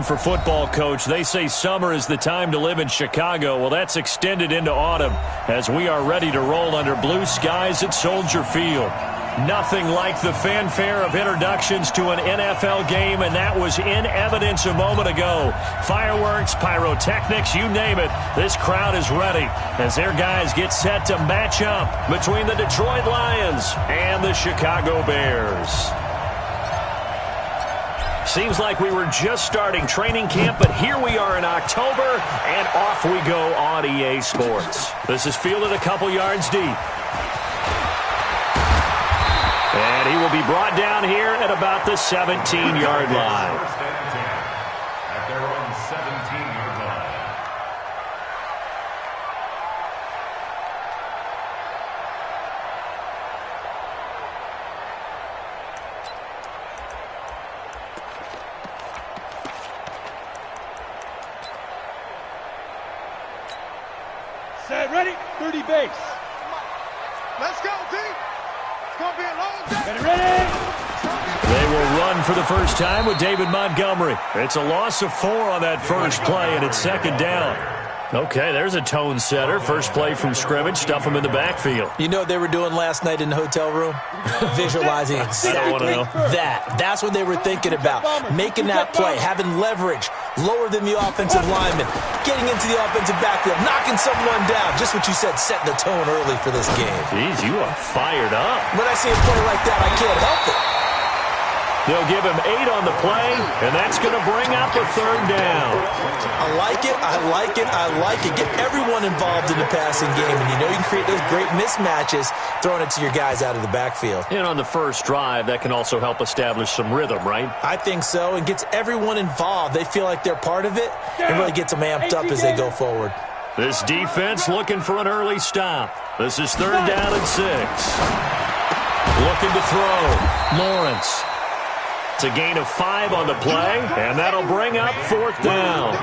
For football, coach, they say summer is the time to live in Chicago. Well, that's extended into autumn as we are ready to roll under blue skies at Soldier Field. Nothing like the fanfare of introductions to an NFL game, and that was in evidence a moment ago. Fireworks, pyrotechnics, you name it. This crowd is ready as their guys get set to match up between the Detroit Lions and the Chicago Bears. Seems like we were just starting training camp, but here we are in October, and off we go on EA Sports. This is fielded a couple yards deep. And he will be brought down here at about the 17-yard line. At their own 17-yard line. Set, ready, 30 base. Let's go, D. It's going to be a long day. Ready. They will run for the first time with David Montgomery. It's a loss of 4 on that first play, and it's second down. Okay, there's a tone setter. First play from scrimmage, stuff him in the backfield. You know what they were doing last night in the hotel room? Visualizing exactly that. That's what they were thinking about. Making that play, having leverage, lower than the offensive lineman, getting into the offensive backfield, knocking someone down. Just what you said, setting the tone early for this game. Jeez, you are fired up. When I see a play like that, I can't help it. They'll give him 8 on the play, and that's going to bring up a third down. I like it, I like it, I like it. Get everyone involved in the passing game, and you know you can create those great mismatches throwing it to your guys out of the backfield. And on the first drive, that can also help establish some rhythm, right? I think so, and gets everyone involved. They feel like they're part of it, and really gets them amped up as they go forward. This defense looking for an early stop. This is third down and 6. Looking to throw. Lawrence. It's a gain of 5 on the play, and that'll bring up 4th down.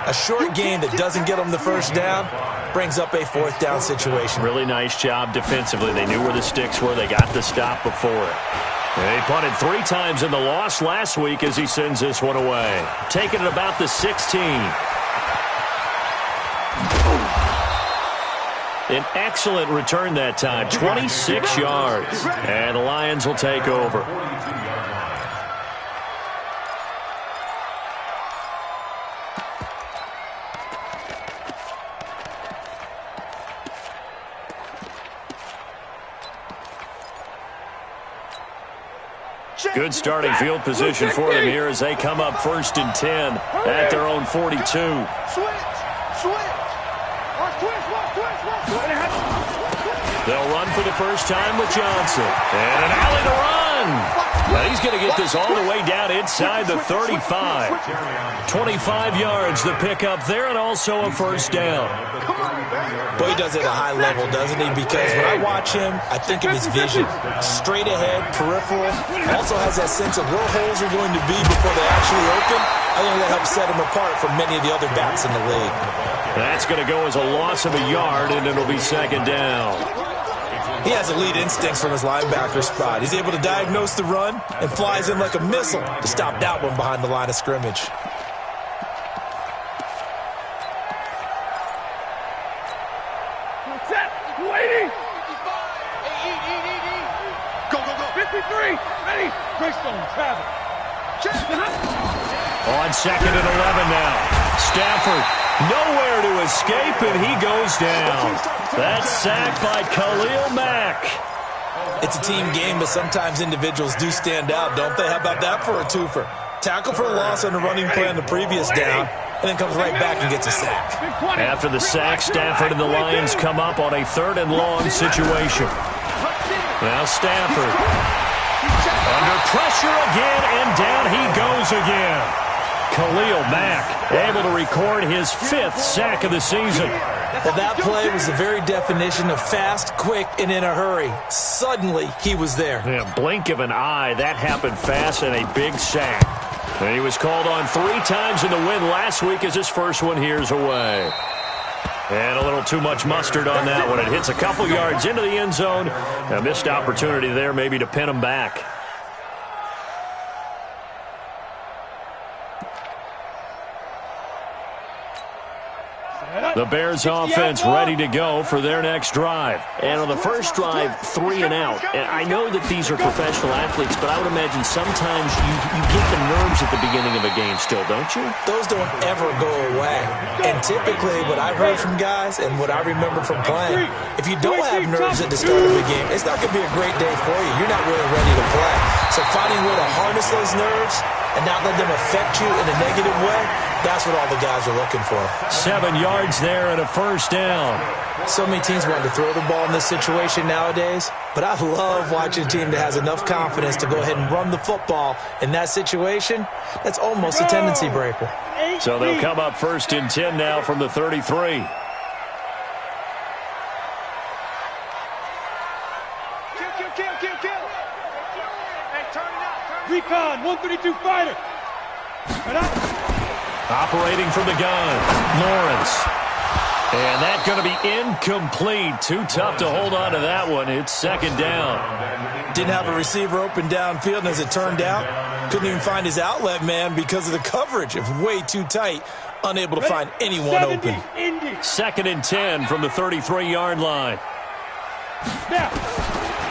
A short gain that doesn't get them the first down brings up a 4th down situation. Really nice job defensively. They knew where the sticks were. They got the stop before it. They punted 3 times in the loss last week as he sends this one away. Taking it about the 16. An excellent return that time, 26 yards. And the Lions will take over. Good starting field position for them here as they come up 1st and 10 at their own 42. They'll run for the first time with Johnson. And an alley to run. Now he's going to get this all the way down inside the 35. 25 yards the pickup there, and also a first down. Boy, he does it at a high level, doesn't he? Because when I watch him, I think of his vision. Straight ahead, peripheral. Also has that sense of where holes are going to be before they actually open. I think that helps set him apart from many of the other backs in the league. That's going to go as a loss of a yard, and it'll be second down. He has elite instincts from his linebacker spot. He's able to diagnose the run and flies in like a missile to stop that one behind the line of scrimmage. Waiting. Go, go, go. 53. Ready. Greystone, travel. On 2nd and 11 now. Stafford nowhere to escape, and he goes down. That's sacked by Khalil Mack. It's a team game, but sometimes individuals do stand out, don't they? How about that for a twofer? Tackle for a loss on the running play on the previous down, and then comes right back and gets a sack. After the sack, Stafford and the Lions come up on a 3rd and long situation. Now Stafford under pressure again, and down he goes again. Khalil Mack able to record his 5th sack of the season. Well, that play was the very definition of fast, quick, and in a hurry. Suddenly, he was there. Yeah, blink of an eye, that happened fast, and a big sack. And he was called on 3 times in the win last week as his first one here's away. And a little too much mustard on that one. It hits a couple yards into the end zone. A missed opportunity there maybe to pin him back. The Bears offense ready to go for their next drive. And on the first drive, 3 and out. And I know that these are professional athletes, but I would imagine sometimes you get the nerves at the beginning of a game still, don't you? Those don't ever go away. And typically what I've heard from guys and what I remember from playing, if you don't have nerves at the start of a game, it's not going to be a great day for you. You're not really ready to play. So finding a way to harness those nerves and not let them affect you in a negative way, that's what all the guys are looking for. 7 yards there and a first down. So many teams want to throw the ball in this situation nowadays, but I love watching a team that has enough confidence to go ahead and run the football in that situation. That's almost a tendency breaker. So they'll come up 1st and 10 now from the 33. Kill. Hey, turn it out. Recon, 132 fighter. Operating from the gun, Lawrence. And that's going to be incomplete. Too tough to hold on to that one. It's 2nd down. Didn't have a receiver open downfield, and as it turned out, couldn't even find his outlet man because of the coverage. It was way too tight, unable to find anyone open. 2nd and 10 from the 33-yard line.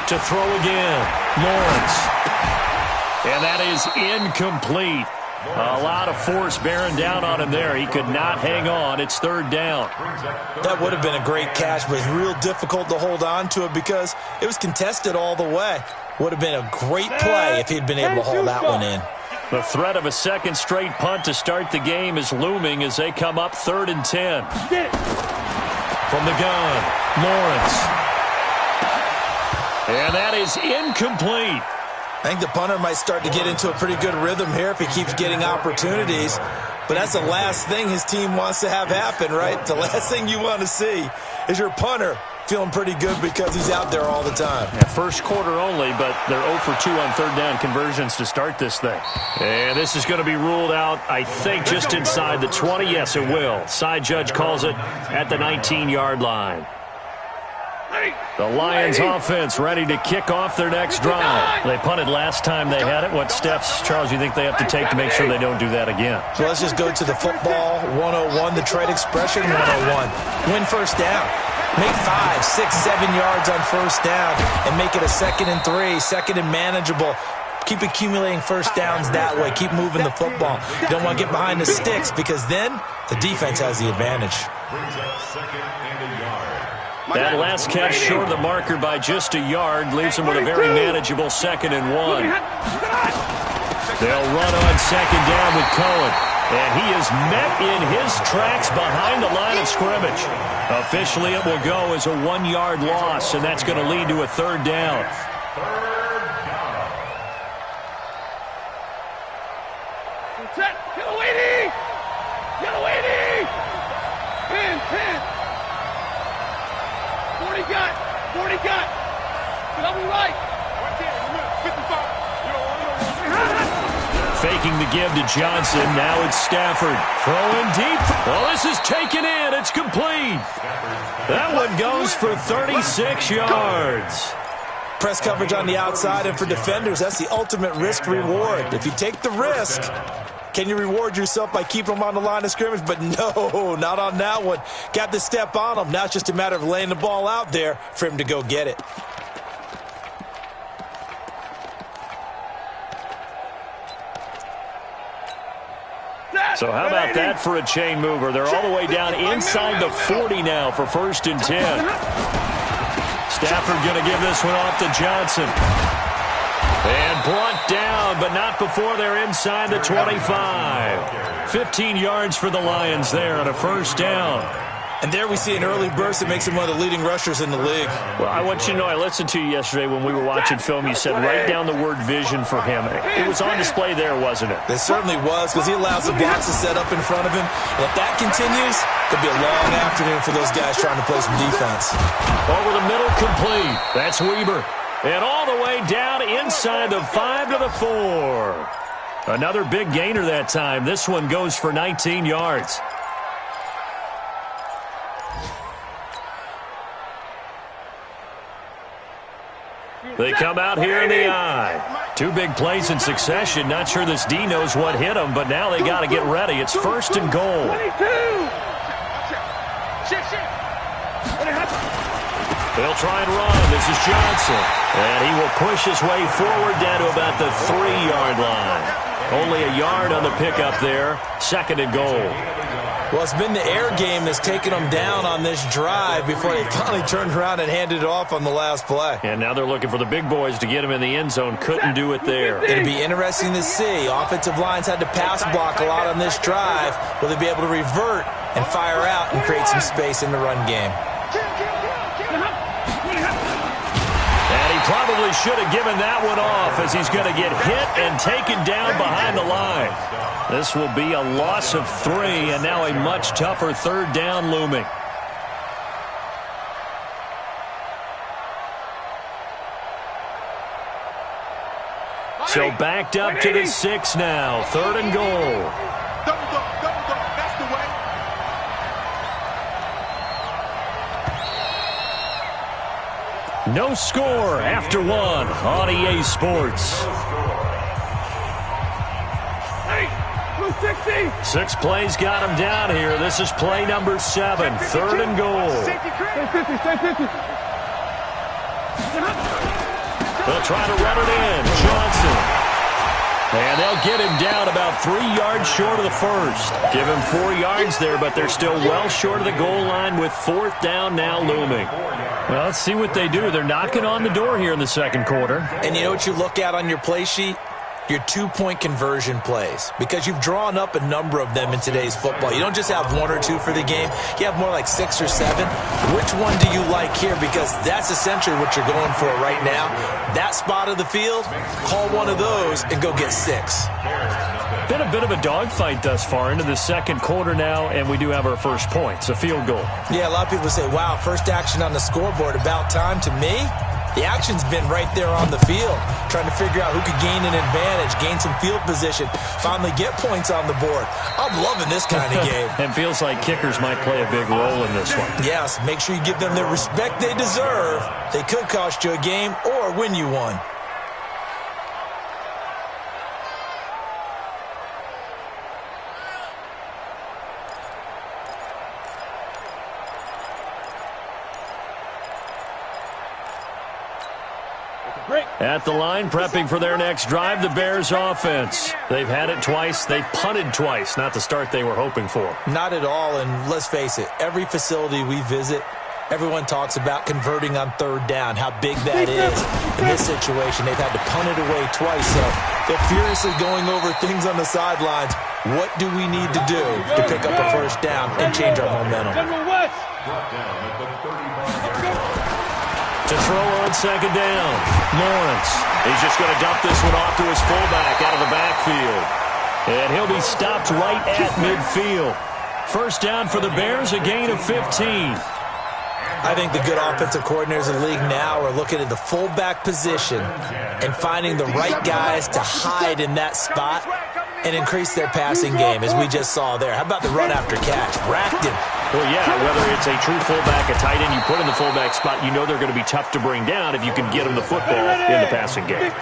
To throw again, Lawrence. And that is incomplete. A lot of force bearing down on him there. He could not hang on. It's 3rd down. That would have been a great catch, but it's real difficult to hold on to it because it was contested all the way. Would have been a great play if he'd been able to haul that one in. The threat of a 2nd straight punt to start the game is looming as they come up 3rd and 10. From the gun, Lawrence. And that is incomplete. I think the punter might start to get into a pretty good rhythm here if he keeps getting opportunities. But that's the last thing his team wants to have happen, right? The last thing you want to see is your punter feeling pretty good because he's out there all the time. Yeah, first quarter only, but they're 0 for 2 on 3rd down conversions to start this thing. And this is going to be ruled out, I think, just inside the 20. Yes, it will. Side judge calls it at the 19-yard line. The Lions offense ready to kick off their next drive. They punted last time they had it. What steps, Charles, you think they have to take to make sure they don't do that again? So let's just go to the football 101, the trade expression 101. Win first down. Make 5, 6, 7 yards on first down and make it a 2nd and 3, 2nd and manageable. Keep accumulating first downs that way. Keep moving the football. You don't want to get behind the sticks because then the defense has the advantage. That last catch short of the marker by just a yard leaves them with a very manageable 2nd and 1. They'll run on 2nd down with Cohen. And he is met in his tracks behind the line of scrimmage. Officially, it will go as a 1-yard loss, and that's going to lead to a 3rd down. Yellow 80! 10! 40 got. Double right. 55. Faking the give to Johnson. Now it's Stafford. Throwing deep. Well, this is taken in. It's complete. That one goes for 36 yards. Press coverage on the outside, and for defenders, that's the ultimate risk-reward. If you take the risk, can you reward yourself by keeping them on the line of scrimmage? But no, not on that one. Got to step on them. Now it's just a matter of laying the ball out there for him to go get it. So how about that for a chain mover? They're all the way down inside the 40 now for 1st and 10. Stafford going to give this one off to Johnson. And brought down, but not before they're inside the 25. 15 yards for the Lions there on a 1st down. And there we see an early burst that makes him one of the leading rushers in the league. Well, I want you to know, I listened to you yesterday when we were watching film. You said write down the word vision for him. It was on display there, wasn't it? It certainly was, because he allows the blocks to set up in front of him. And if that continues, it'll be a long afternoon for those guys trying to play some defense. Over the middle, complete. That's Weber. And all the way down inside the 5 to the 4. Another big gainer that time. This one goes for 19 yards. They come out here in the eye. 2 big plays in succession. Not sure this D knows what hit him, but now they got to get ready. It's 1st and goal. They'll try and run. This is Johnson. And he will push his way forward down to about the 3-yard line. Only a yard on the pickup there. 2nd and goal. Well, it's been the air game that's taken them down on this drive before they finally turned around and handed it off on the last play. And now they're looking for the big boys to get him in the end zone. Couldn't do it there. It'll be interesting to see. Offensive lines had to pass block a lot on this drive. Will they be able to revert and fire out and create some space in the run game? And he probably should have given that one off as he's going to get hit and taken down behind the line. This will be a loss of 3, and now a much tougher 3rd down looming. So backed up to the 6 now. 3rd and goal. Double dog. That's the way. No score after 1 on EA Sports. 6 plays got him down here. This is play number 7. 3rd and goal. They'll try to run it in. Johnson. And they'll get him down about 3 yards short of the first. Give him 4 yards there, but they're still well short of the goal line with 4th down now looming. Well, let's see what they do. They're knocking on the door here in the 2nd quarter. And you know what you look at on your play sheet? Your 2-point conversion plays, because you've drawn up a number of them in today's football. You don't just have 1 or 2 for the game. You have more like 6 or 7. Which one do you like here? Because that's essentially what you're going for right now. That spot of the field, call one of those and go get 6. Been a bit of a dogfight thus far into the 2nd quarter now, and we do have our first points, a field goal. Yeah, a lot of people say, wow, first action on the scoreboard, about time. To me, the action's been right there on the field, trying to figure out who could gain an advantage, gain some field position, finally get points on the board. I'm loving this kind of game. And feels like kickers might play a big role in this one. Yes, make sure you give them the respect they deserve. They could cost you a game or win you one. At the line, prepping for their next drive, the Bears offense. They've had it twice. They've punted twice. Not the start they were hoping for. Not at all, and let's face it, every facility we visit, everyone talks about converting on 3rd down, how big that is. In this situation, they've had to punt it away twice, so they're furiously going over things on the sidelines. What do we need to do to pick up a 1st down and change our momentum? To throw on 2nd down, Lawrence. He's just going to dump this one off to his fullback out of the backfield. And he'll be stopped right at midfield. 1st down for the Bears, a gain of 15. I think the good offensive coordinators in the league now are looking at the fullback position and finding the right guys to hide in that spot and increase their passing game, as we just saw there. How about the run after catch? Racked him. Well, yeah, whether it's a true fullback, a tight end, you put in the fullback spot, you know they're going to be tough to bring down if you can get them the football in the passing game.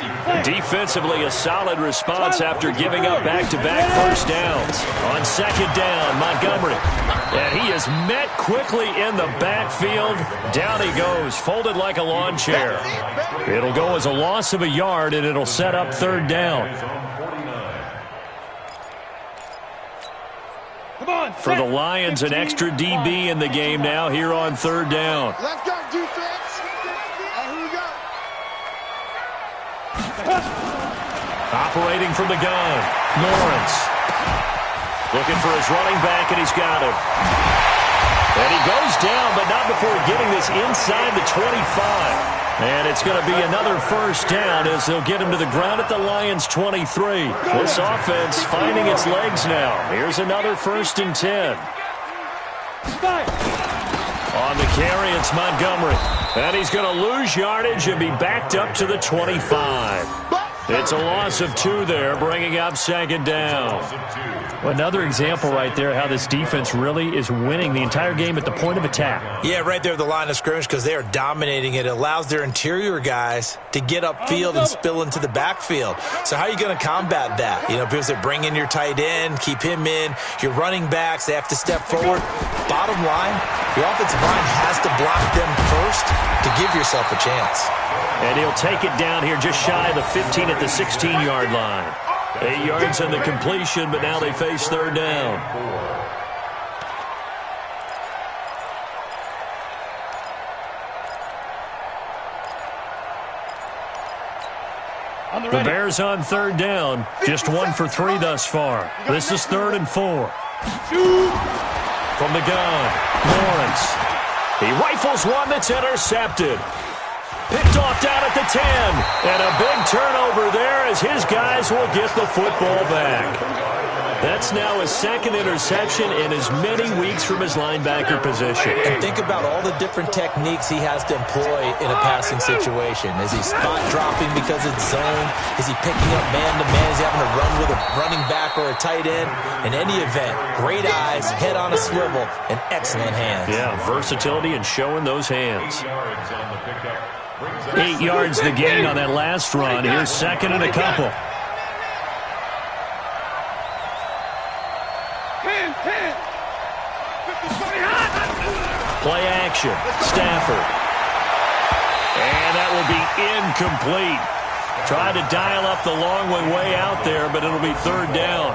Defensively, a solid response after giving up back-to-back 1st downs. On 2nd down, Montgomery. And he is met quickly in the backfield. Down he goes, folded like a lawn chair. It'll go as a loss of a yard, and it'll set up 3rd down. For the Lions, an extra DB in the game now here on 3rd down. Let's go, defense. Here we go. Operating from the gun, Lawrence. Looking for his running back, and he's got him. And he goes down, but not before getting this inside the 25. And it's going to be another 1st down as they'll get him to the ground at the Lions' 23. This offense finding its legs now. Here's another 1st and 10. On the carry, it's Montgomery. And he's going to lose yardage and be backed up to the 25. It's a loss of 2 there, bringing up 2nd down. Well, another example right there how this defense really is winning the entire game at the point of attack. Yeah, right there at the line of scrimmage, because they are dominating it. It allows their interior guys to get upfield and spill into the backfield. So how are you going to combat that? You know, because they bring in your tight end, keep him in. Your running backs, they have to step forward. bottom line, the offensive line has to block them first to give yourself a chance. And he'll take it down here just shy of the 15 at the 16-yard line. 8 yards on the completion, but now they face third down. The Bears on third down. Just 1 for 3 thus far. This is 3rd and 4. From the gun, Lawrence. He rifles one that's intercepted. Picked off down at the 10. And a big turnover there as his guys will get the football back. That's now his 2nd interception in as many weeks from his linebacker position. And think about all the different techniques he has to employ in a passing situation. Is he spot dropping because it's zone? Is he picking up man-to-man? Is he having to run with a running back or a tight end? In any event, great eyes, head on a swivel, and excellent hands. Yeah, versatility and showing those hands. 8 yards the gain on that last run. Here's 2nd and a couple. Play action. Stafford. And that will be incomplete. Tried to dial up the long one way out there, but it'll be 3rd down.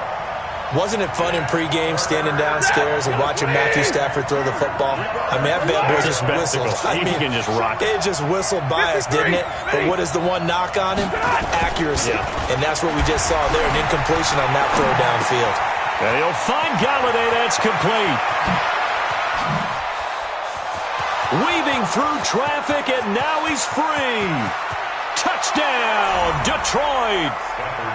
Wasn't it fun in pregame standing downstairs and watching Matthew Stafford throw the football? I mean, that bad boy just whistled. He can just rock it. It just whistled by us, didn't it? But what is the one knock on him? Accuracy. Yeah. And that's what we just saw there, an incompletion on that throw downfield. And he'll find Galladay. That's complete. Weaving through traffic, and now he's free. Touchdown, Detroit.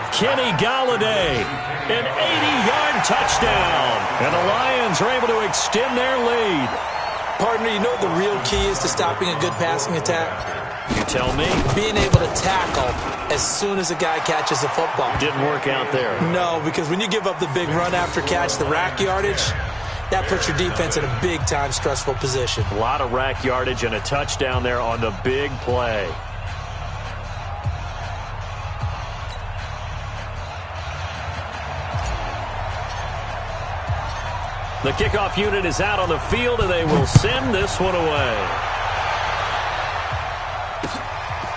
Kenny Galladay, an 80-yard touchdown. And the Lions are able to extend their lead. Partner, you know what the real key is to stopping a good passing attack? You tell me. Being able to tackle as soon as a guy catches the football. Didn't work out there. No, because when you give up the big run after catch, the rack yardage, that puts your defense in a big-time stressful position. A lot of rack yardage and a touchdown there on the big play. The kickoff unit is out on the field, and they will send this one away.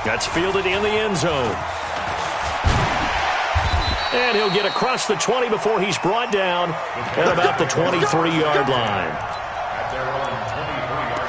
That's fielded in the end zone. And he'll get across the 20 before he's brought down at about the 23-yard line. At their own 23-yard line.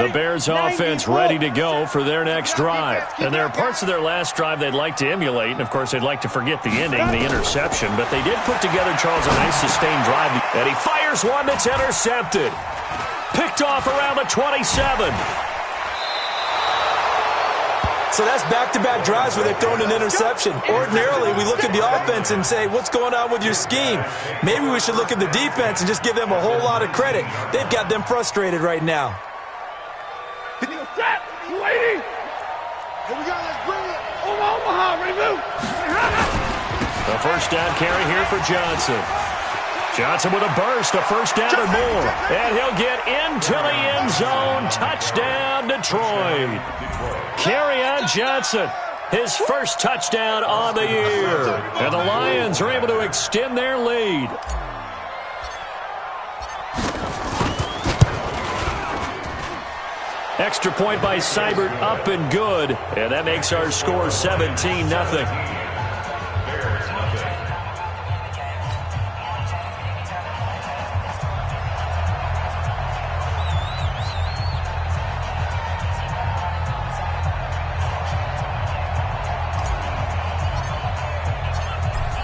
The Bears offense ready to go for their next drive. And there are parts of their last drive they'd like to emulate. And, of course, they'd like to forget the ending, the interception. But they did put together, Charles, a nice sustained drive. And he fires one that's intercepted. Picked off around the 27. So that's back-to-back drives where they've thrown an interception. Ordinarily, we look at the offense and say, what's going on with your scheme? Maybe we should look at the defense and just give them a whole lot of credit. They've got them frustrated right now. Set! Waiting! Here we go, let's bring it. Omaha, ready to move! The first down carry here for Johnson. Johnson with a burst, a first down or more. And he'll get into the end zone. Touchdown, Detroit. Kerryon Johnson, his first touchdown on the year. And the Lions are able to extend their lead. Extra point by Seibert, up and good. And that makes our score 17-0.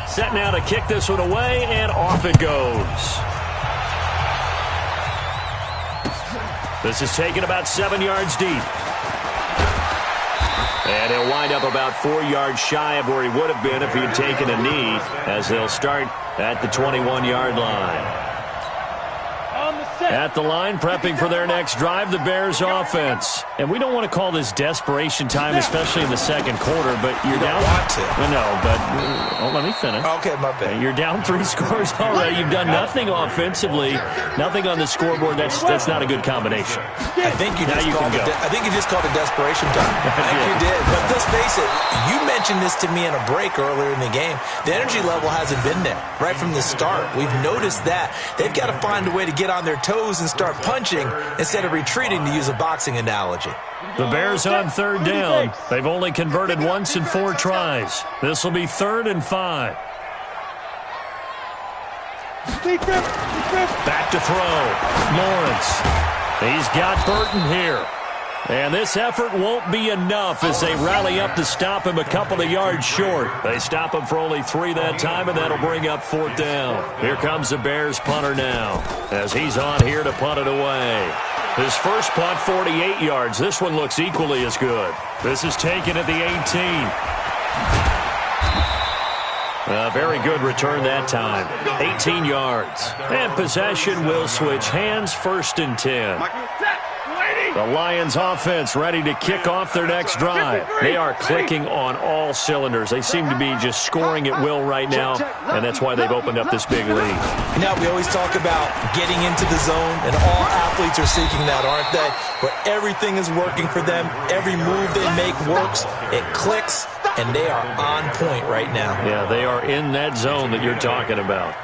Set now to kick this one away, and off it goes. This is taken about 7 yards deep. And he'll wind up about 4 yards shy of where he would have been if he had taken a knee, as they'll start at the 21-yard line. On the At the line, prepping for their next drive, the Bears offense. And we don't want to call this desperation time, especially in the second quarter, but you're down. Want to. No, but let me finish. Okay, my bad. You're down 3 scores already. You've done nothing offensively, nothing on the scoreboard. That's not a good combination. I think you just called it desperation time. I think you did. But let's face it, you mentioned this to me in a break earlier in the game. The energy level hasn't been there right from the start. We've noticed that. They've got to find a way to get on their toes and start punching instead of retreating, to use a boxing analogy. The Bears on third down. They've only converted once in 4 tries. This will be 3rd and 5. Back to throw. Lawrence. He's got Burton here. And this effort won't be enough as they rally up to stop him a couple of yards short. They stop him for only 3 that time, and that'll bring up 4th down. Here comes the Bears punter now as he's on here to punt it away. His first punt, 48 yards. This one looks equally as good. This is taken at the 18. A very good return that time. 18 yards. And possession will switch hands, 1st and 10. The Lions offense ready to kick off their next drive. They are clicking on all cylinders. They seem to be just scoring at will right now, and that's why they've opened up this big lead. Now, we always talk about getting into the zone, and all athletes are seeking that, aren't they? Where everything is working for them. Every move they make works. It clicks, and they are on point right now. Yeah, they are in that zone that you're talking about.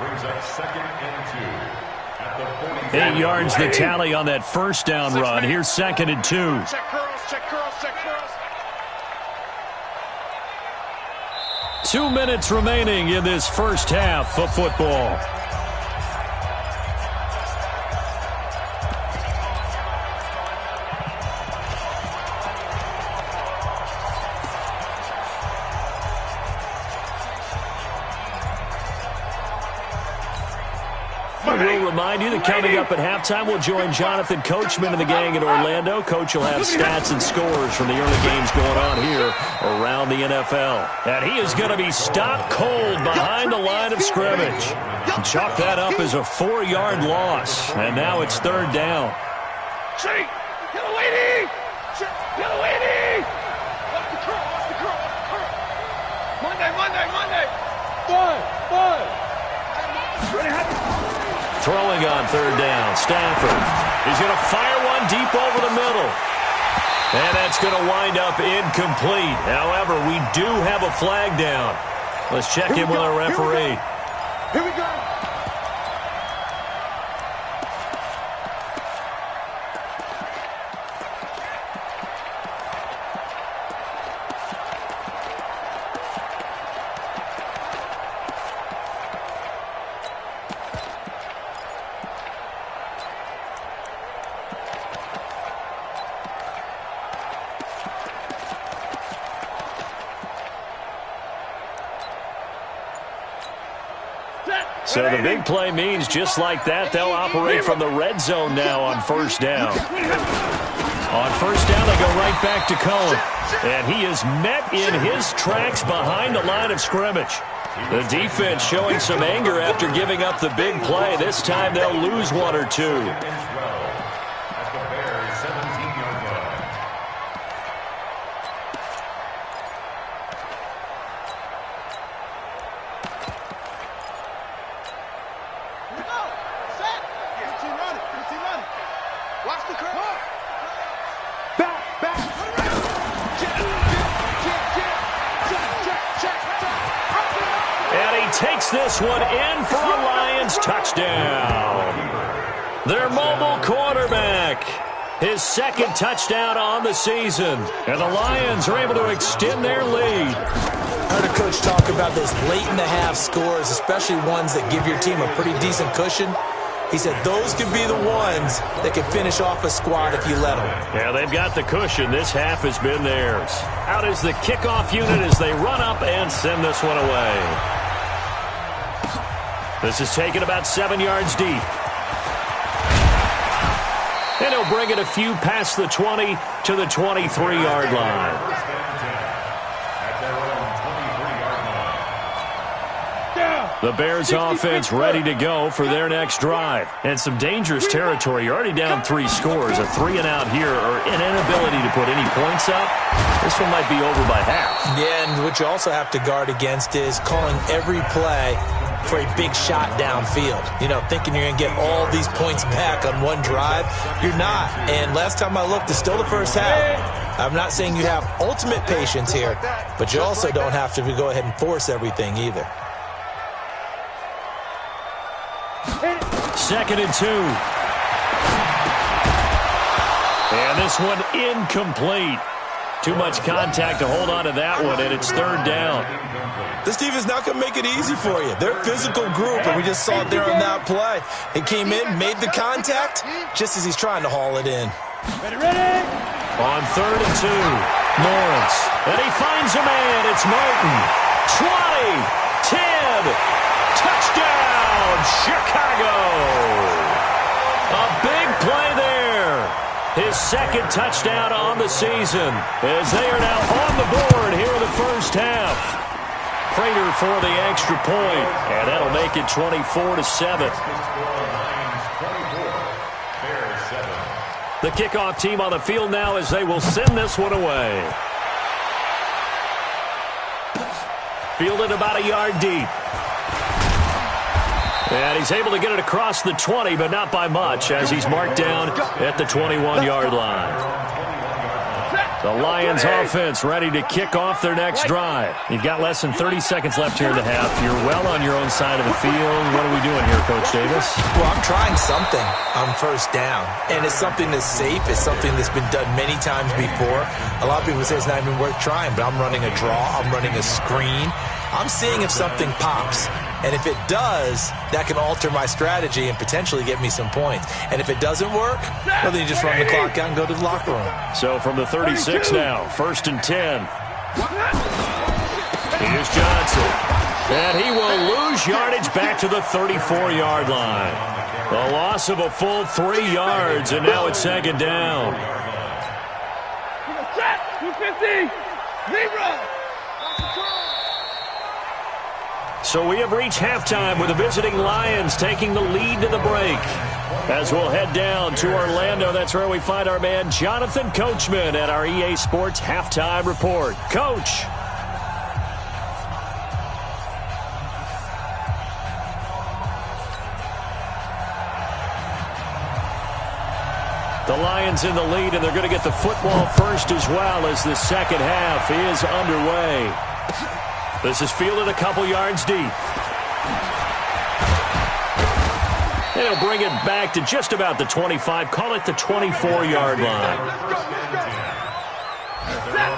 8 yards the tally on that first down run. Here's 2nd and 2. Check curls, check curls, check curls. 2 minutes remaining in this first half of football. We'll remind you that coming up at halftime, we'll join Jonathan Coachman and the gang in Orlando. Coach will have stats and scores from the early games going on here around the NFL. And he is going to be stopped cold behind the line of scrimmage. Chalk that up as a 4-yard loss. And now it's 3rd down. Get away! Get away! Watch the curl, watch the curl, watch the curl. Monday. Bud. Ready, happy. Throwing on 3rd down, Stafford. He's going to fire one deep over the middle. And that's going to wind up incomplete. However, we do have a flag down. Let's check in with our referee. Here we go. So the big play means just like that, they'll operate from the red zone now on 1st down. On 1st down, they go right back to Cohen. And he is met in his tracks behind the line of scrimmage. The defense showing some anger after giving up the big play. This time they'll lose 1 or 2. Watch the curl. And he takes this one in for a Lions touchdown. Their mobile quarterback. His 2nd touchdown on the season. And the Lions are able to extend their lead. I heard a coach talk about those late-in-the-half scores, especially ones that give your team a pretty decent cushion. He said those could be the ones that could finish off a squad if you let them. Yeah, they've got the cushion. This half has been theirs. Out is the kickoff unit as they run up and send this one away. This is taken about 7 yards deep. And he'll bring it a few past the 20 to the 23-yard line. At their own 23-yard line. Down. The Bears offense ready to go for their next drive. And some dangerous territory. You're already down 3 scores. A 3-and-out here or an inability to put any points up. This one might be over by half. Yeah, and what you also have to guard against is calling every play for a big shot downfield. You know, thinking you're going to get all these points back on one drive. You're not. And last time I looked, it's still the first half. I'm not saying you have ultimate patience here, but you also don't have to go ahead and force everything either. 2nd and 2. And this one incomplete. Too much contact to hold on to that one, and it's 3rd down. This defense is not going to make it easy for you. They're a physical group, and we just saw it there on that play. He came in, made the contact, just as he's trying to haul it in. Ready? On 3rd and 2, Lawrence. And he finds a man. It's Martin. 20, 10, touchdown, Chicago. A big play there. His 2nd touchdown on the season as they are now on the board here in the first half. Prater for the extra point, and that'll make it 24-7. The kickoff team on the field now as they will send this one away. Fielded about a yard deep. And he's able to get it across the 20, but not by much, as he's marked down at the 21-yard line. The Lions offense ready to kick off their next drive. You've got less than 30 seconds left here in the half. You're well on your own side of the field. What are we doing here, Coach Davis? Well, I'm trying something on first down, and it's something that's safe. It's something that's been done many times before. A lot of people say it's not even worth trying, but I'm running a draw. I'm running a screen. I'm seeing if something pops. And if it does, that can alter my strategy and potentially get me some points. And if it doesn't work, well, then you just run the clock out and go to the locker room. So from the 36 now, 1st and 10. Here's Johnson. And he will lose yardage back to the 34-yard line. A loss of a full 3 yards, and now it's 2nd down. 250. Libra. So we have reached halftime with the visiting Lions taking the lead to the break. As we'll head down to Orlando, that's where we find our man Jonathan Coachman at our EA Sports Halftime Report. Coach. The Lions in the lead, and they're going to get the football first as well as the second half is underway. This is fielded a couple yards deep. And he'll bring it back to just about the 25. Call it the 24-yard line.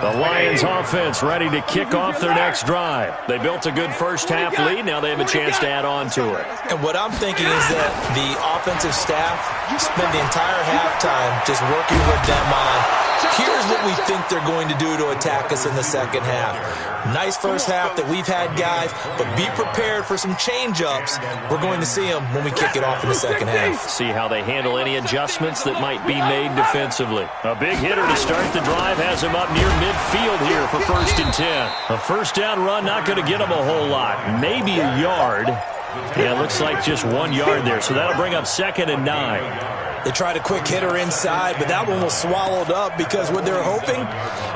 The Lions offense ready to kick off their next drive. They built a good first half lead. Now they have a chance to add on to it. And what I'm thinking is that the offensive staff spend the entire halftime just working with them on, here's what we think they're going to do to attack us in the second half. Nice first half that we've had, guys, but be prepared for some change-ups. We're going to see them when we kick it off in the second half. See how they handle any adjustments that might be made defensively. A big hitter to start the drive has him up near midfield here for 1st and 10. A first down run not going to get him a whole lot. Maybe a yard. Yeah, it looks like just 1 yard there, so that'll bring up 2nd and 9. They tried a quick hitter inside, but that one was swallowed up because what they're hoping,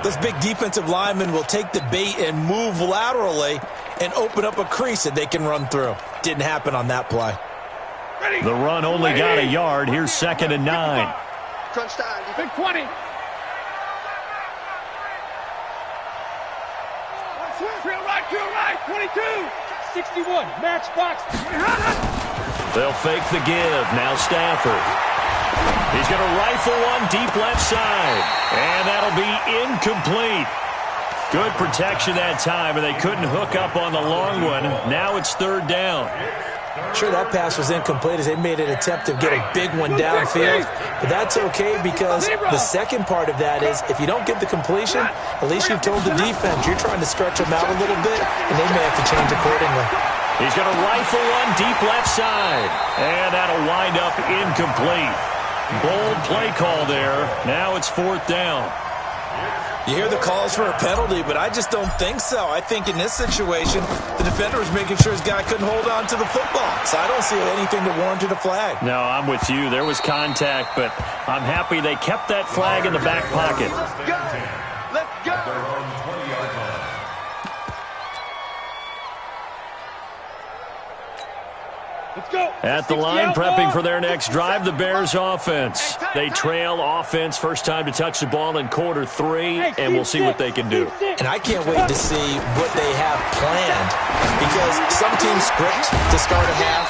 this big defensive lineman will take the bait and move laterally and open up a crease that they can run through. Didn't happen on that play. The run only got a yard. Here's 2nd and 9. Crunch time. Big 20. Drill right. 22. 61. Match box. They'll fake the give. Now Stafford. He's going to rifle one deep left side. And that'll be incomplete. Good protection that time, and they couldn't hook up on the long one. Now it's 3rd down. Sure, that pass was incomplete as they made an attempt to get a big one downfield. But that's okay because the second part of that is if you don't get the completion, at least you've told the defense you're trying to stretch them out a little bit, and they may have to change accordingly. He's going to rifle one deep left side. And that'll wind up incomplete. Bold play call there. Now it's 4th down. You hear the calls for a penalty, but I just don't think so. I think in this situation, the defender was making sure his guy couldn't hold on to the football. So I don't see anything to warrant a flag. No, I'm with you. There was contact, but I'm happy they kept that flag in the back pocket. Let's go. Let's go. At the line, prepping for their next drive, the Bears offense. They trail offense, first time to touch the ball in quarter 3, and we'll see what they can do. And I can't wait to see what they have planned, because some teams script to start a half.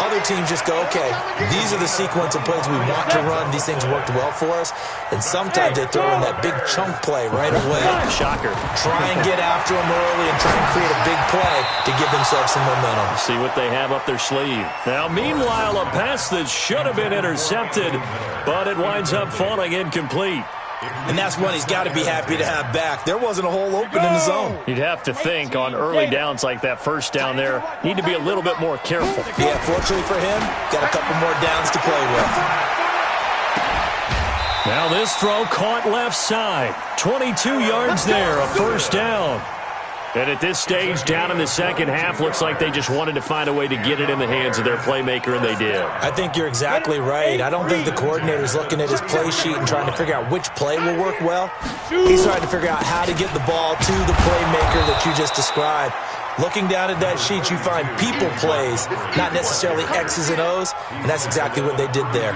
Other teams just go, okay, these are the sequence of plays we want to run. These things worked well for us. And sometimes they throw in that big chunk play right away. Shocker. Try and get after them early and try and create a big play to give themselves some momentum. See what they have up their sleeve. Now, meanwhile, a pass that should have been intercepted, but it winds up falling incomplete. And that's one he's got to be happy to have back. There wasn't a hole open in the zone. You'd have to think on early downs like that first down there, need to be a little bit more careful. Yeah, fortunately for him, got a couple more downs to play with. Now this throw caught left side. 22 yards there, a first down. And at this stage, down in the second half, looks like they just wanted to find a way to get it in the hands of their playmaker, and they did. I think you're exactly right. I don't think the coordinator's looking at his play sheet and trying to figure out which play will work well. He's trying to figure out how to get the ball to the playmaker that you just described. Looking down at that sheet, you find people plays, not necessarily X's and O's, and that's exactly what they did there.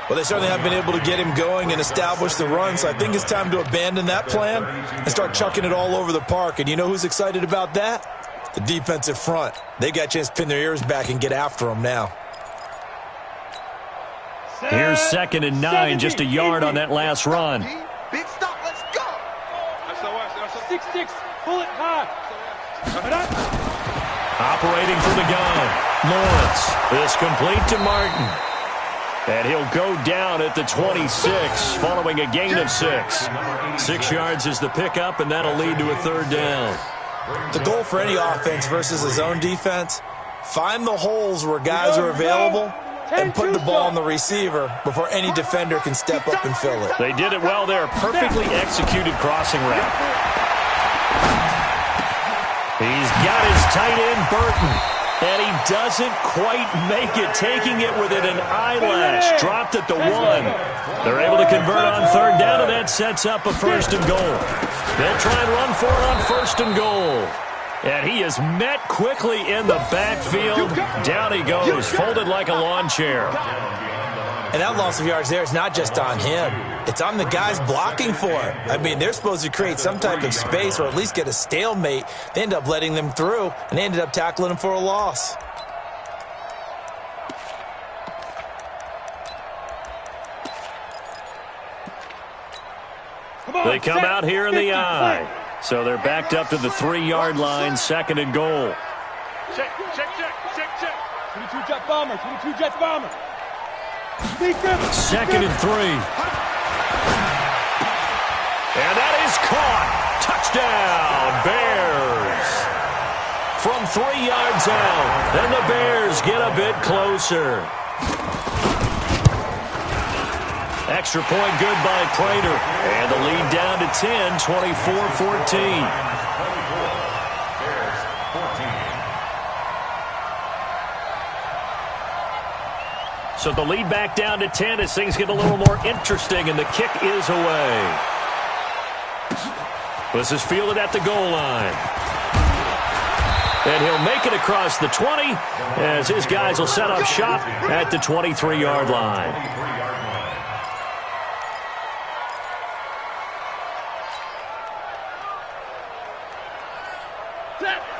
Well, they certainly have been able to get him going and establish the run, so I think it's time to abandon that plan and start chucking it all over the park. And you know who's excited about that? The defensive front. They got a chance to pin their ears back and get after him now. Here's 2nd and 9, just a yard on that last run. Big stop, let's go. That's 6-6. Pull it high. Coming up. Operating from the gun. Lawrence. This complete to Martin. And he'll go down at the 26, following a gain of 6. 6 yards is the pickup, and that'll lead to a third down. The goal for any offense versus a zone defense, find the holes where guys are available and put the ball on the receiver before any defender can step up and fill it. They did it well there. Perfectly executed crossing route. He's got his tight end, Burton. And he doesn't quite make it, taking it within an eyelash. Dropped at the 1. They're able to convert on third down, and that sets up a 1st and goal. They'll try and run for it on 1st and goal. And he is met quickly in the backfield. Down he goes, folded like a lawn chair. And that loss of yards there is not just on him. It's on the guys blocking for it. I mean, they're supposed to create some type of space or at least get a stalemate. They end up letting them through, and they ended up tackling him for a loss. They come out here in the I. So they're backed up to the 3-yard line, 2nd and goal. Check. 22 jet bomber. 22 jet bomber. 2nd and 3. And that is caught. Touchdown, Bears. From 3 yards out. And the Bears get a bit closer. Extra point good by Prater. And the lead down to 10, 24-14. So the lead back down to 10 as things get a little more interesting, and the kick is away. This is fielded at the goal line. And he'll make it across the 20 as his guys will set up shop at the 23-yard line.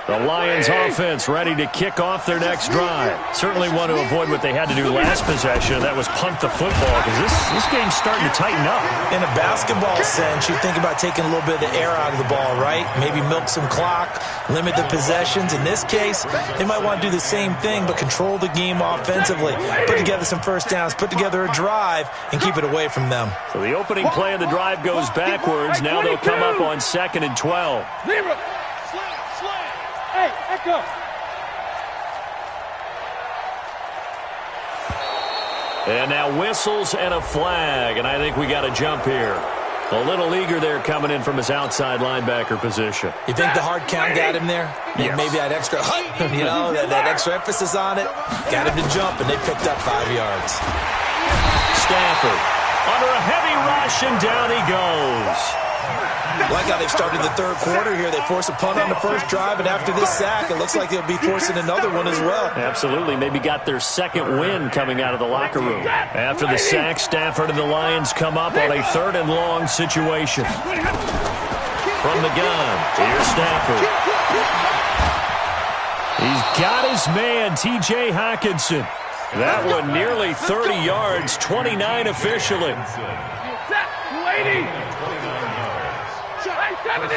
The Lions offense ready to kick off their next drive. Certainly want to avoid what they had to do last possession. That was punt the football, because this game's starting to tighten up. In a basketball sense, you think about taking a little bit of the air out of the ball, right? Maybe milk some clock, limit the possessions. In this case, they might want to do the same thing, but control the game offensively. Put together some first downs, put together a drive, and keep it away from them. So the opening play of the drive goes backwards. Now they'll come up on 2nd and 12. Hey, Echo. And now whistles and a flag, and I think we got a jump here. A little eager there coming in from his outside linebacker position. You think the hard count got him there? Yes. Maybe that extra, that extra emphasis on it got him to jump, and they picked up 5 yards. Stafford under a heavy rush, and down he goes. Like how they've started the third quarter here. They force a punt on the first drive, and after this sack, it looks like they'll be forcing another one as well. Absolutely. Maybe got their second win coming out of the locker room. After the sack, Stafford and the Lions come up on a 3rd and long situation. From the gun, here's Stafford. He's got his man, T.J. Hockenson. That one nearly 30 yards, 29 officially. 280. 70.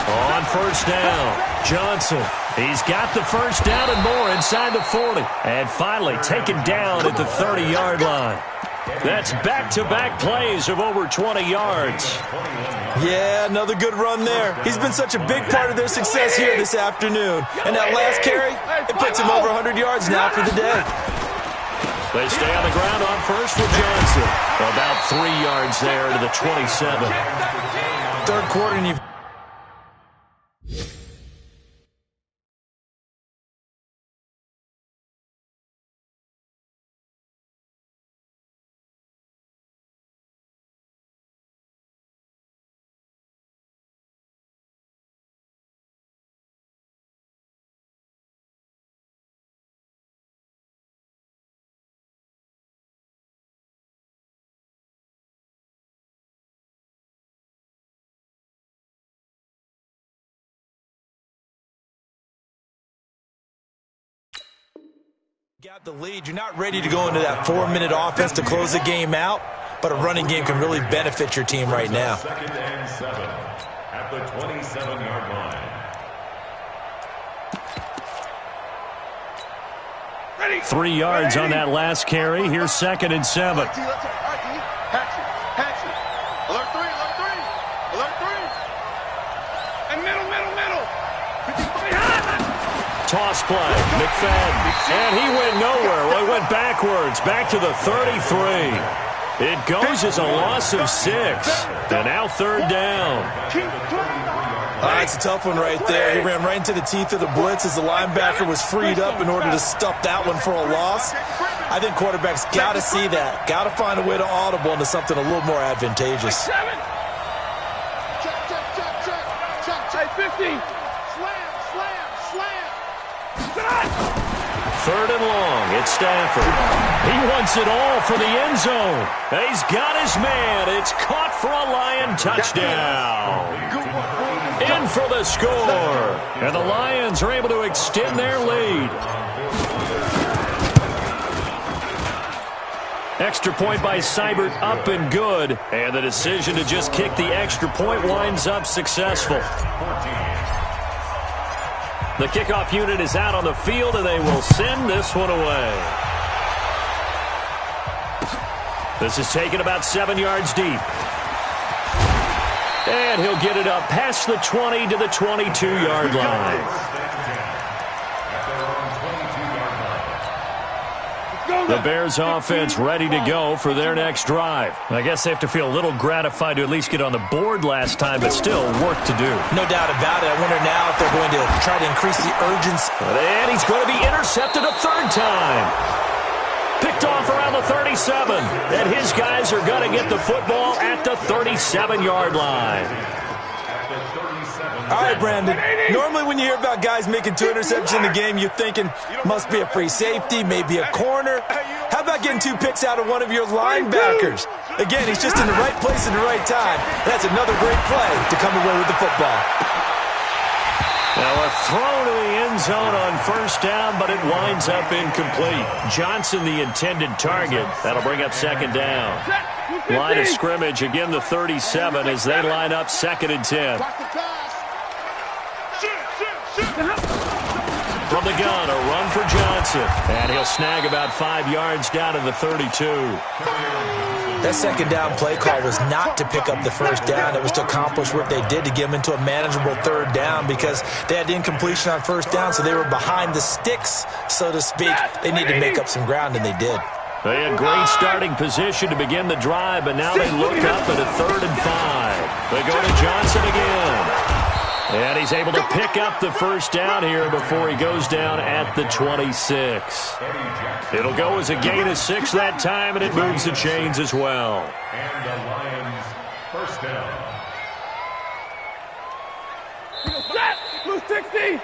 On first down, Johnson. He's got the first down and more inside the 40. And finally taken down at the 30-yard line. That's back-to-back plays of over 20 yards. Yeah, another good run there. He's been such a big part of their success here this afternoon. And that last carry, it puts him over 100 yards now for the day. They stay on the ground on first with Johnson. About 3 yards there to the 27. Third quarter, and you've... got the lead. You're not ready to go into that 4-minute offense to close the game out, but a running game can really benefit your team right now. 2nd and 7 at the 27-yard line. Ready. 3 yards on that last carry. Here's 2nd and 7. Hatchet. Alert 3. And middle. Toss play, McFadden, and he went nowhere. Well, he went backwards, back to the 33. It goes as a loss of 6, and now 3rd down. It's a tough one right there. He ran right into the teeth of the blitz as the linebacker was freed up in order to stop that one for a loss. I think quarterbacks got to see that, got to find a way to audible into something a little more advantageous. Check. 50. Slam. 3rd and long, it's Stafford. He wants it all for the end zone. He's got his man. It's caught for a Lion touchdown. In for the score. And the Lions are able to extend their lead. Extra point by Seibert, up and good. And the decision to just kick the extra point winds up successful. The kickoff unit is out on the field, and they will send this one away. This is taken about 7 yards deep. And he'll get it up past the 20 to the 22-yard line. The Bears offense ready to go for their next drive. I guess they have to feel a little gratified to at least get on the board last time, but still work to do. No doubt about it. I wonder now if they're going to try to increase the urgency. And he's going to be intercepted a 3rd time. Picked off around the 37. And his guys are going to get the football at the 37-yard line. All right, Brandon. Normally when you hear about guys making 2 interceptions in the game, you're thinking must be a free safety, maybe a corner. How about getting 2 picks out of one of your linebackers? Again, he's just in the right place at the right time. That's another great play to come away with the football. Now a throw to the end zone on first down, but it winds up incomplete. Johnson, the intended target. That'll bring up 2nd down. Line of scrimmage, again the 37 as they line up 2nd and 10. From the gun, a run for Johnson. And he'll snag about 5 yards down to the 32. That 2nd down play call was not to pick up the first down. It was to accomplish what they did to get them into a manageable 3rd down because they had incompletion on first down, so they were behind the sticks, so to speak. They needed to make up some ground, and they did. They had great starting position to begin the drive, but now they look up at a 3rd and 5. They go to Johnson again. And he's able to pick up the first down here before he goes down at the 26. It'll go as a gain of 6 that time, and it moves the chains as well. And the Lions first down. Blue 60.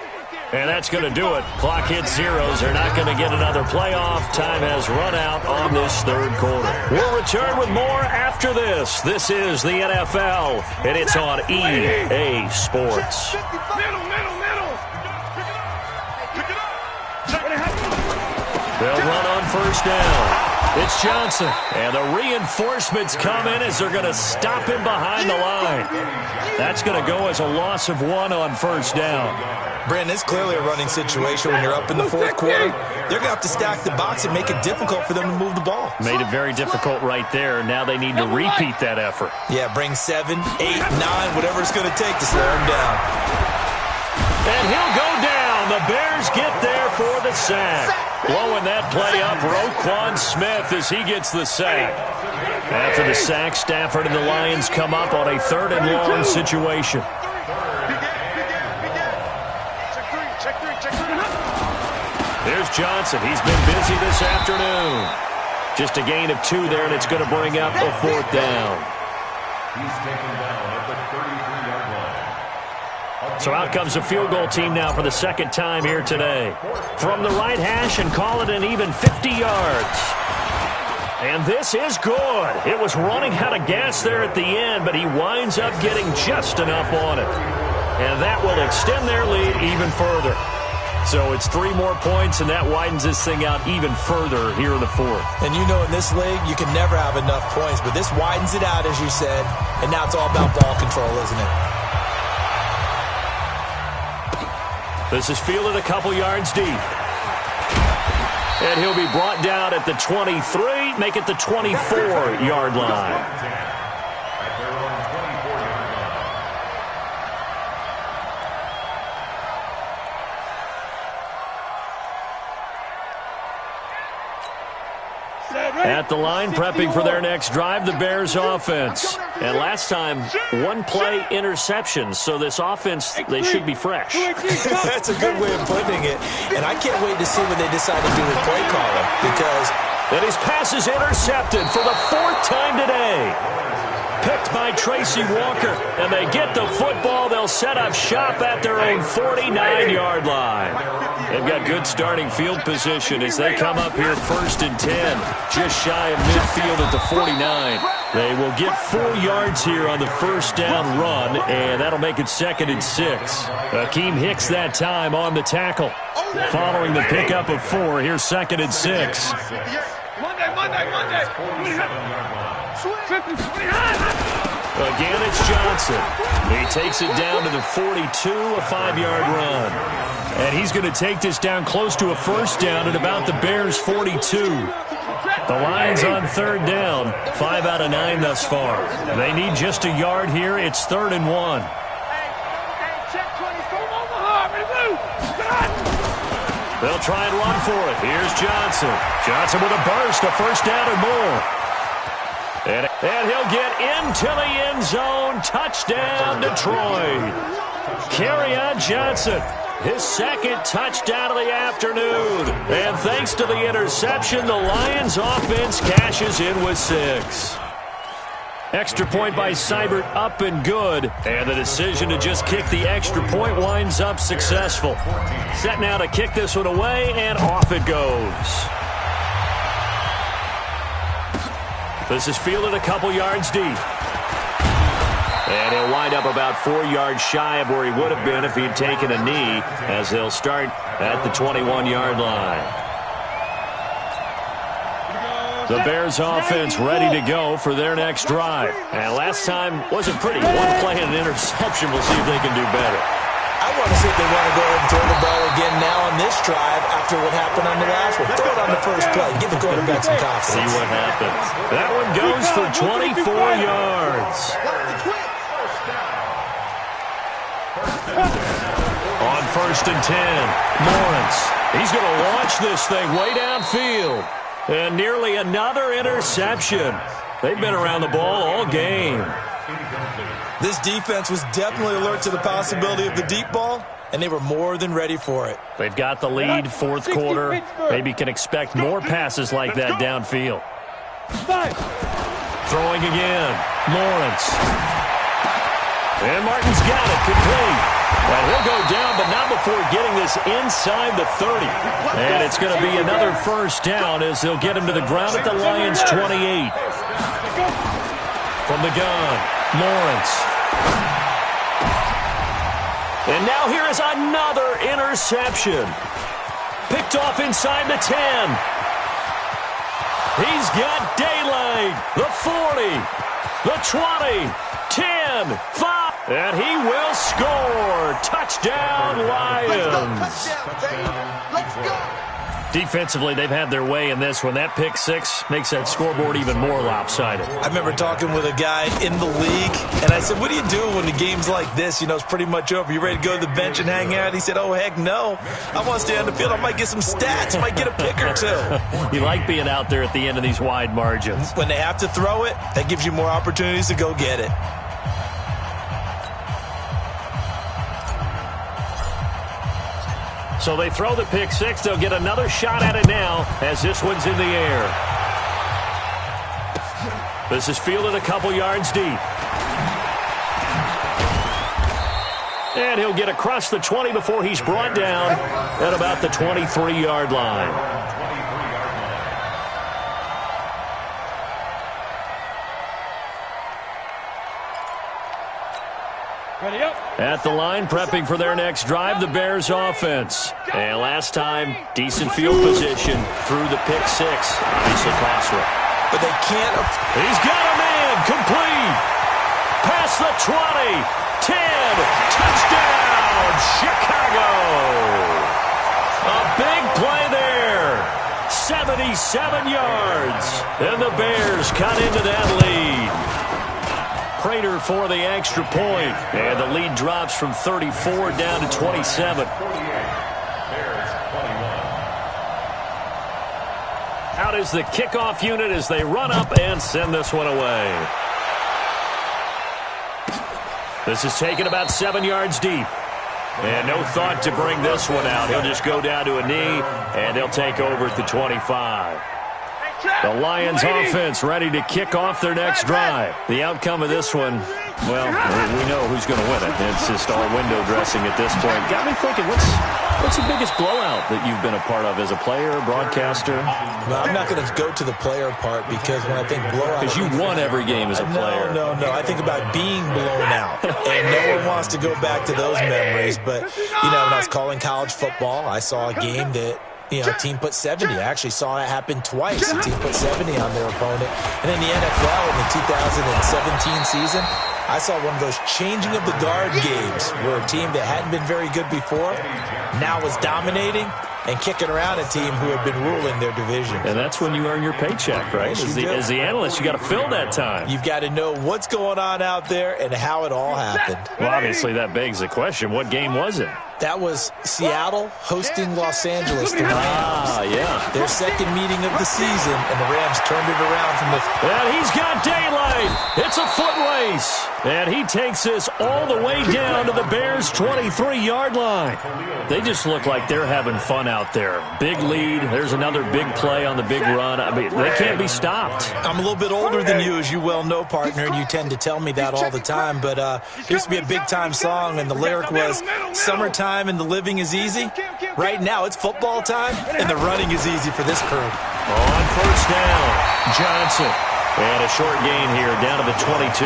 And that's going to do it. Clock hits zeros. They're not going to get another playoff. Time has run out on this 3rd quarter. We'll return with more after this. This is the NFL, and it's on EA Sports. Middle. They'll run on first down. It's Johnson, and the reinforcements come in as they're going to stop him behind the line. That's going to go as a loss of 1 on first down. Brandon, it's clearly a running situation when you're up in the 4th quarter. They're going to have to stack the box and make it difficult for them to move the ball. Made it very difficult right there. Now they need to repeat that effort. Yeah, bring 7, 8, 9, whatever it's going to take to slow him down. And he'll go down. The Bears get there for the sack. Blowing that play up, Roquan Smith as he gets the sack. After the sack, Stafford and the Lions come up on a 3rd and long situation. Here's Johnson. He's been busy this afternoon. Just a gain of 2 there, and it's going to bring up a 4th down. He's taken down at the 33-yard line. So out comes a field goal team now for the 2nd time here today. From the right hash and call it an even 50 yards. And this is good. It was running out of gas there at the end, but he winds up getting just enough on it. And that will extend their lead even further. So it's 3 more points, and that widens this thing out even further here in the 4th. And you know in this league, you can never have enough points, but this widens it out, as you said, and now it's all about ball control, isn't it? This is fielded a couple yards deep. And he'll be brought down at the 23, make it the 24-yard line. At the line, prepping for their next drive, the Bears offense. And last time, 1-play interception, so this offense, they should be fresh. That's a good way of putting it. And I can't wait to see what they decide to do with play calling, because... And his pass is intercepted for the 4th time today. Picked by Tracy Walker, and they get the football. They'll set up shop at their own 49-yard line. They've got good starting field position as they come up here 1st and 10, just shy of midfield at the 49. They will get 4 yards here on the first down run, and that'll make it 2nd and 6. Akeem Hicks that time on the tackle. Following the pickup of 4, here's 2nd and 6. Monday. Again, it's Johnson. He takes it down to the 42, a 5-yard run. And he's going to take this down close to a first down at about the Bears' 42. The Lions on 3rd down, 5 out of 9 thus far. They need just a yard here. It's 3rd and 1. They'll try and run for it. Here's Johnson. Johnson with a burst, a first down or more. And he'll get into the end zone. Touchdown, Detroit. Kerryon Johnson, his 2nd touchdown of the afternoon. And thanks to the interception, the Lions offense cashes in with 6. Extra point by Seibert up and good. And the decision to just kick the extra point winds up successful. Set now to kick this one away, and off it goes. This is fielded a couple yards deep. And he'll wind up about 4 yards shy of where he would have been if he'd taken a knee, as they'll start at the 21-yard line. The Bears offense ready to go for their next drive. And last time wasn't pretty. 1 play and an interception. We'll see if they can do better. I want to see if they want to go ahead and throw the ball again now on this drive after what happened on the last one. Throw it on the first play. Give the quarterback some confidence. See what happens. That one goes for 24 yards. On 1st and 10, Lawrence. He's going to launch this thing way downfield. And nearly another interception. They've been around the ball all game. This defense was definitely alert to the possibility of the deep ball, and they were more than ready for it. They've got the lead, fourth quarter. Maybe can expect more passes like that downfield. Throwing again. Lawrence. And Martin's got it. Complete. Well, he'll go down, but not before getting this inside the 30. And it's going to be another first down as they'll get him to the ground at the Lions' 28. From the gun, Lawrence. And now here is another interception. Picked off inside the 10. He's got daylight. The 40, the 20, 10, 5. And he will score. Touchdown, Lions. Let's go. Defensively, they've had their way in this one. That pick six makes that scoreboard even more lopsided. I remember talking with a guy in the league, and I said, what do you do when the game's like this? You know, it's pretty much over. You ready to go to the bench and hang out? He said, oh, heck no. I want to stay on the field. I might get some stats. I might get a pick or two. You like being out there at the end of these wide margins. When they have to throw it, that gives you more opportunities to go get it. So they throw the pick six. They'll get another shot at it now as this one's in the air. This is fielded a couple yards deep. And he'll get across the 20 before he's brought down at about the 23-yard line. At the line, prepping for their next drive, the Bears offense. And last time, decent field position through the pick six. Obviously costly. But they can't. He's got a man. Complete. Past the 20. 10. Touchdown, Chicago. A big play there. 77 yards. And the Bears cut into that lead. Prater for the extra point. And the lead drops from 34 down to 27. Out is the kickoff unit as they run up and send this one away. This is taken about 7 yards deep. And no thought to bring this one out. He'll just go down to a knee, and they'll take over at the 25. The Lions offense ready to kick off their next drive. The outcome of this one, well, we know who's going to win it. It's just all window dressing at this point. Got me thinking, what's the biggest blowout that you've been a part of as a player, broadcaster? Well, I'm not going to go to the player part because when I think blowout... Because you won every game as a player. No. I think about being blown out. And no one wants to go back to those memories. But, you know, when I was calling college football, I saw a game that... a team put 70. I actually saw it happen twice. A team put 70 on their opponent. And in the NFL in the 2017 season, I saw one of those changing of the guard games where a team that hadn't been very good before now was dominating and kicking around a team who had been ruling their division. And that's when you earn your paycheck, right? As the analyst, you got to fill that time. You've got to know what's going on out there and how it all happened. Well, obviously, that begs the question, what game was it? That was Seattle hosting Los Angeles, the Rams. Yeah. Their second meeting of the season, and the Rams turned it around from the... And he's got daylight. It's a foot race. And he takes this all the way down to the Bears' 23-yard line. They just look like they're having fun out there. Big lead. There's another big play on the big run. I mean, they can't be stopped. I'm a little bit older than you, as you well know, partner, and you tend to tell me that all the time. But it used to be a big-time song, and the lyric was, summertime and the living is easy. Right now, it's football time, and the running is easy for this crew. On first down, Johnson. And a short gain here, down to the 22.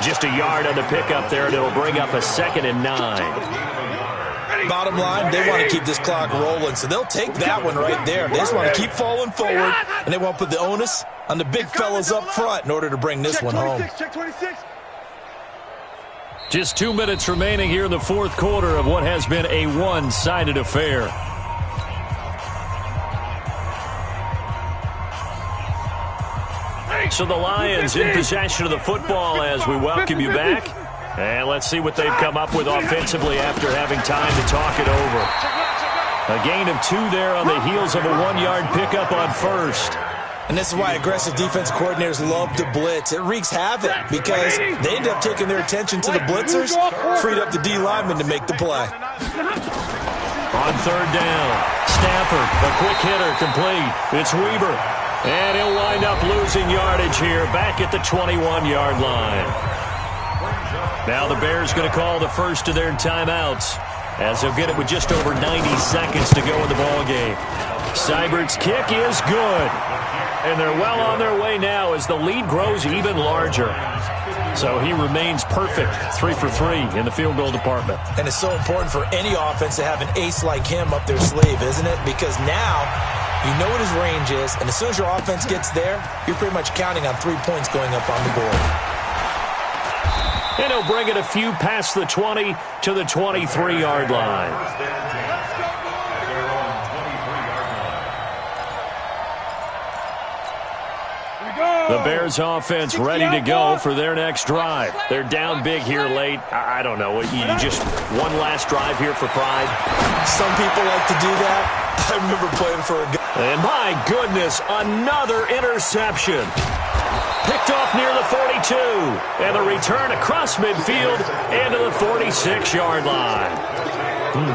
Just a yard on the pickup there, and it'll bring up a 2nd and 9. Bottom line, they want to keep this clock rolling, so they'll take that one right there. They just want to keep falling forward, and they want to put the onus on the big fellas up front in order to bring this one home. Check 26. Just 2 minutes remaining here in the fourth quarter of what has been a one-sided affair. So the Lions in possession of the football as we welcome you back. And let's see what they've come up with offensively after having time to talk it over. A gain of 2 there on the heels of a 1-yard pickup on first. And this is why aggressive defense coordinators love to blitz. It wreaks havoc because they end up taking their attention to the blitzers, freed up the D lineman to make the play. On third down, Stafford, a quick hitter, complete. It's Weaver, and he'll wind up losing yardage here back at the 21-yard line. Now the Bears going to call the first of their timeouts, as they'll get it with just over 90 seconds to go in the ballgame. Seibert's kick is good. And they're well on their way now as the lead grows even larger. So he remains perfect, 3 for 3 in the field goal department. And it's so important for any offense to have an ace like him up their sleeve, isn't it? Because now you know what his range is, and as soon as your offense gets there, you're pretty much counting on 3 points going up on the board. And he'll bring it a few past the 20 to the 23-yard line. The Bears offense ready to go for their next drive. They're down big here late. I don't know. You just one last drive here for pride. Some people like to do that. I remember playing for a guy. And my goodness, another interception. Picked off near the 42. And the return across midfield into the 46-yard line.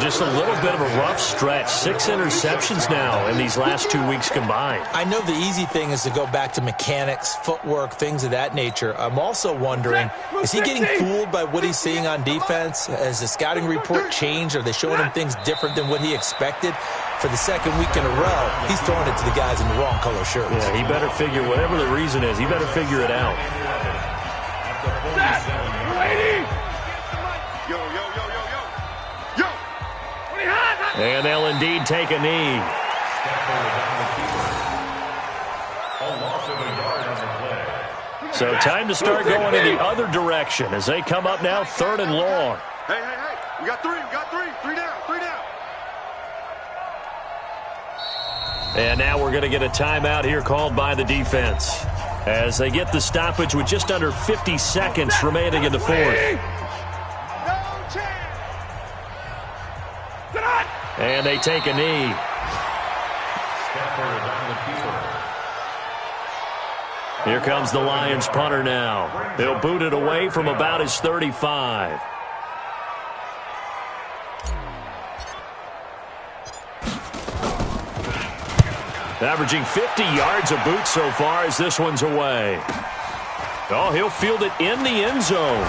Just a little bit of a rough stretch. 6 interceptions now in these last 2 weeks combined. I know the easy thing is to go back to mechanics, footwork, things of that nature. I'm also wondering, is he getting fooled by what he's seeing on defense? Has the scouting report changed? Are they showing him things different than what he expected? For the second week in a row, he's throwing it to the guys in the wrong color shirts. Yeah, he better figure, whatever the reason is, he better figure it out. And they'll indeed take a knee. So time to start going in the other direction as they come up now 3rd and long. Hey. We got 3. 3 down. And now we're going to get a timeout here called by the defense as they get the stoppage with just under 50 seconds remaining in the 4th. And they take a knee. Here comes the Lions punter now. He'll boot it away from about his 35. Averaging 50 yards a boot so far as this one's away. Oh, he'll field it in the end zone.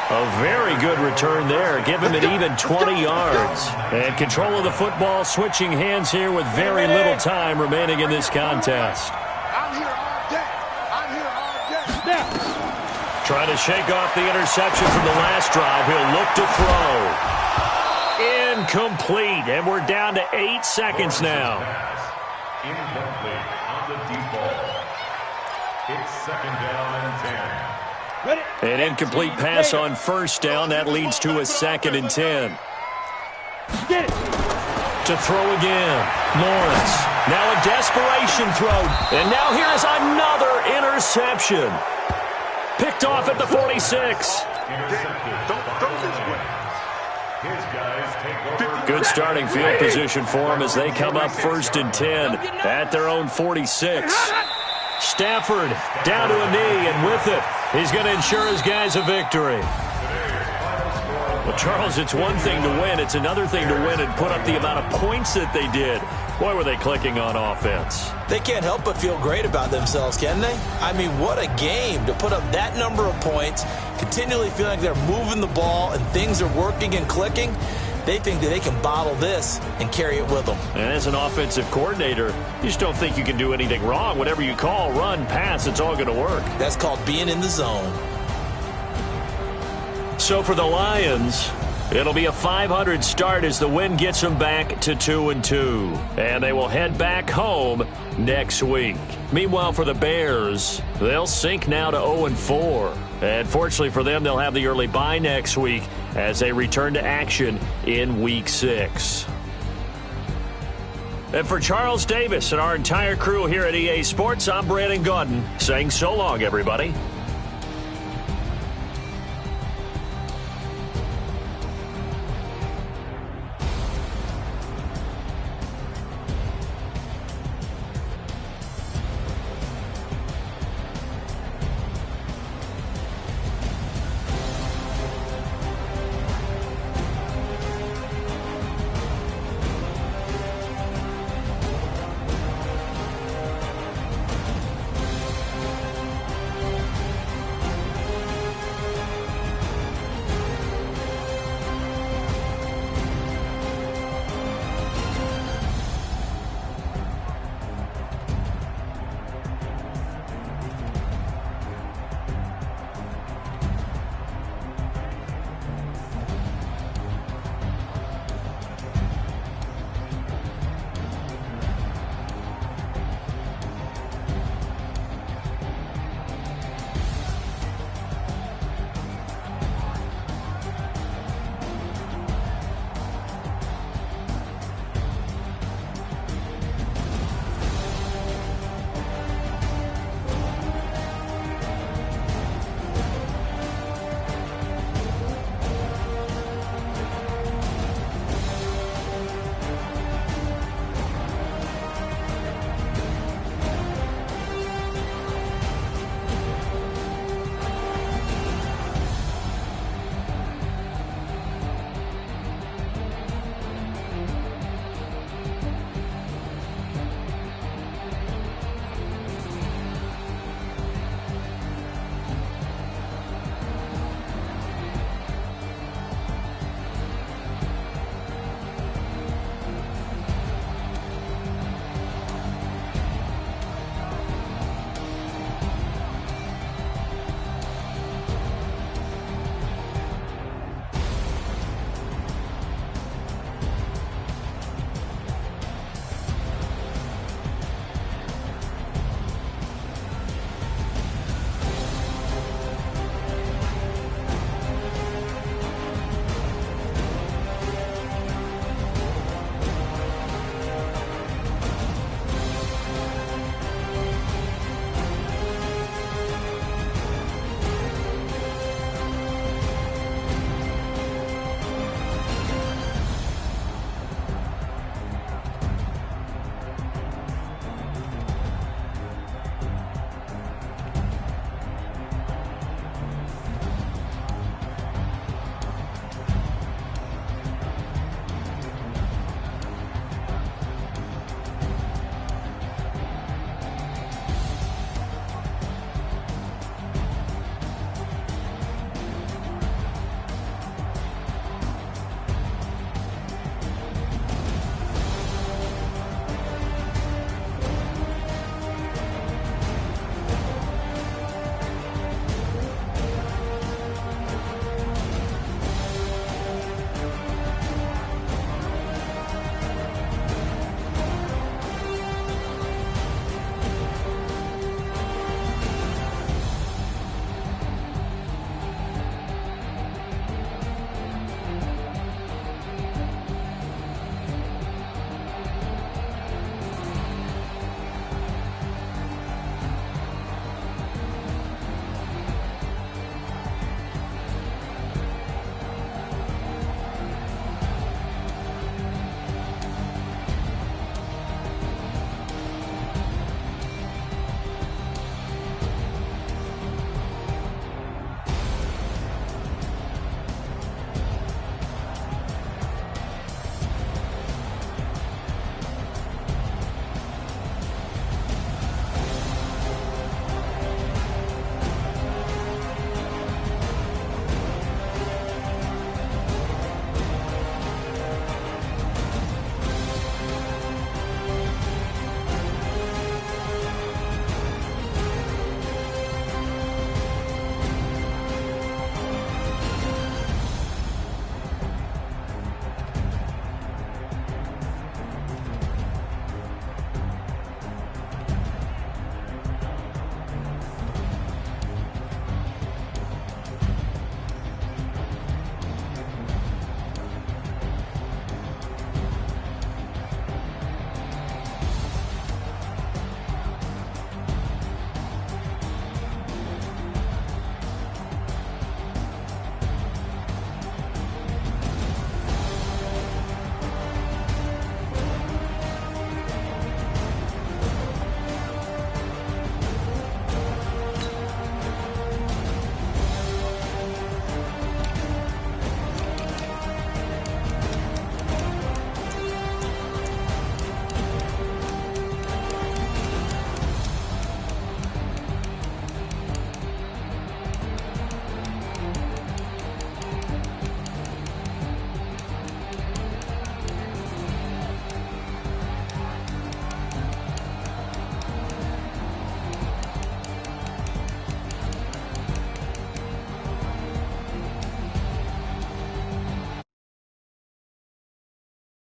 A very good return there. Give him an even 20 yards. And control of the football switching hands here with very little time remaining in this contest. Trying to shake off the interception from the last drive. He'll look to throw. Incomplete. And we're down to 8 seconds now. Incomplete on the deep ball. It's 2nd down and 10. An incomplete pass on 1st down. That leads to a 2nd and 10. To throw again. Lawrence. Now a desperation throw. And now here is another interception. Picked off at the 46. Good starting field position for them as they come up 1st and 10 at their own 46. Stafford down to a knee, and with it, he's going to ensure his guys a victory. Well, Charles, it's one thing to win. It's another thing to win and put up the amount of points that they did. Boy, were they clicking on offense. They can't help but feel great about themselves, can they? I mean, what a game to put up that number of points, continually feeling like they're moving the ball and things are working and clicking. They think that they can bottle this and carry it with them. And as an offensive coordinator, you just don't think you can do anything wrong. Whatever you call, run, pass, it's all going to work. That's called being in the zone. So for the Lions, it'll be a 500 start as the win gets them back to 2-2. And they will head back home next week. Meanwhile, for the Bears, they'll sink now to 0-4. And fortunately for them, they'll have the early bye next week as they return to action in Week 6. And for Charles Davis and our entire crew here at EA Sports, I'm Brandon Gaudin saying so long, everybody.